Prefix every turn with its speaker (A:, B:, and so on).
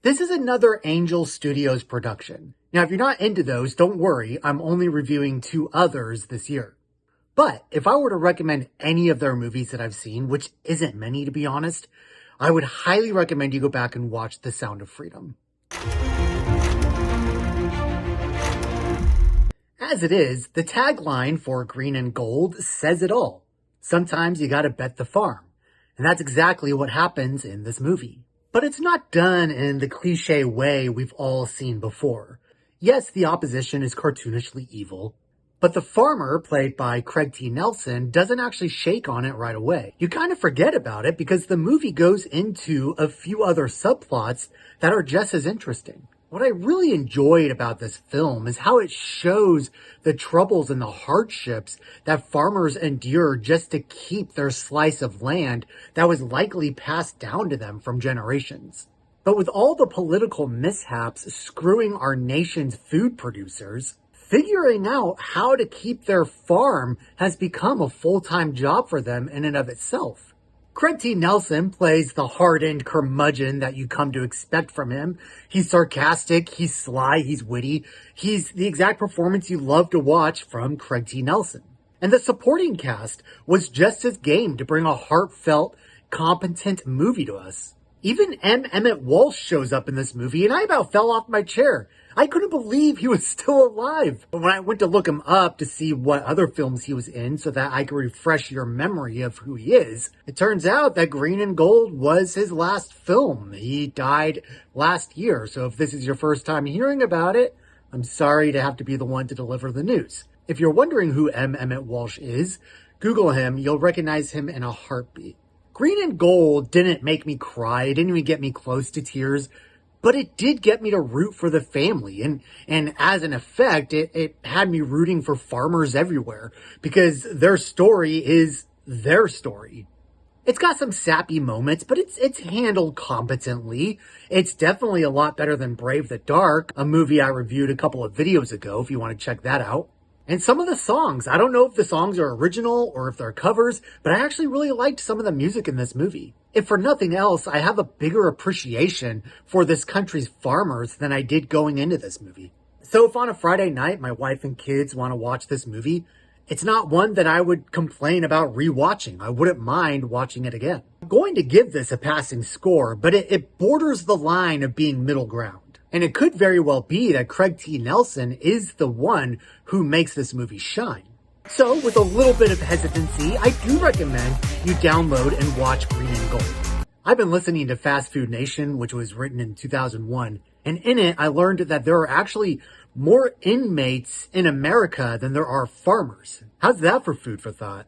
A: This is another Angel Studios production. Now, if you're not into those, don't worry, I'm only reviewing 2 others this year. But if I were to recommend any of their movies that I've seen, which isn't many to be honest, I would highly recommend you go back and watch The Sound of Freedom. As it is, the tagline for Green and Gold says it all. Sometimes you gotta bet the farm. And that's exactly what happens in this movie. But it's not done in the cliche way we've all seen before. Yes, the opposition is cartoonishly evil, but the farmer, played by Craig T. Nelson, doesn't actually shake on it right away. You kind of forget about it because the movie goes into a few other subplots that are just as interesting. What I really enjoyed about this film is how it shows the troubles and the hardships that farmers endure just to keep their slice of land that was likely passed down to them from generations. But with all the political mishaps screwing our nation's food producers, figuring out how to keep their farm has become a full-time job for them in and of itself. Craig T. Nelson plays the hardened curmudgeon that you come to expect from him. He's sarcastic, he's sly, he's witty. He's the exact performance you love to watch from Craig T. Nelson. And the supporting cast was just as game to bring a heartfelt, competent movie to us. Even M. Emmett Walsh shows up in this movie, and I about fell off my chair. I couldn't believe he was still alive. But when I went to look him up to see what other films he was in so that I could refresh your memory of who he is, it turns out that Green and Gold was his last film. He died last year, so if this is your first time hearing about it, I'm sorry to have to be the one to deliver the news. If you're wondering who M. Emmett Walsh is, Google him, you'll recognize him in a heartbeat. Green and Gold didn't make me cry, it didn't even get me close to tears, but it did get me to root for the family, and as an effect, it had me rooting for farmers everywhere, because their story is their story. It's got some sappy moments, but it's handled competently. It's definitely a lot better than Brave the Dark, a movie I reviewed a couple of videos ago, if you want to check that out. And some of the songs, I don't know if the songs are original or if they're covers, but I actually really liked some of the music in this movie. If for nothing else, I have a bigger appreciation for this country's farmers than I did going into this movie. So if on a Friday night my wife and kids want to watch this movie, it's not one that I would complain about rewatching. I wouldn't mind watching it again. I'm going to give this a passing score, but it borders the line of being middle ground. And it could very well be that Craig T. Nelson is the one who makes this movie shine. So, with a little bit of hesitancy, I do recommend you download and watch Green and Gold. I've been listening to Fast Food Nation, which was written in 2001, and in it, I learned that there are actually more inmates in America than there are farmers. How's that for food for thought?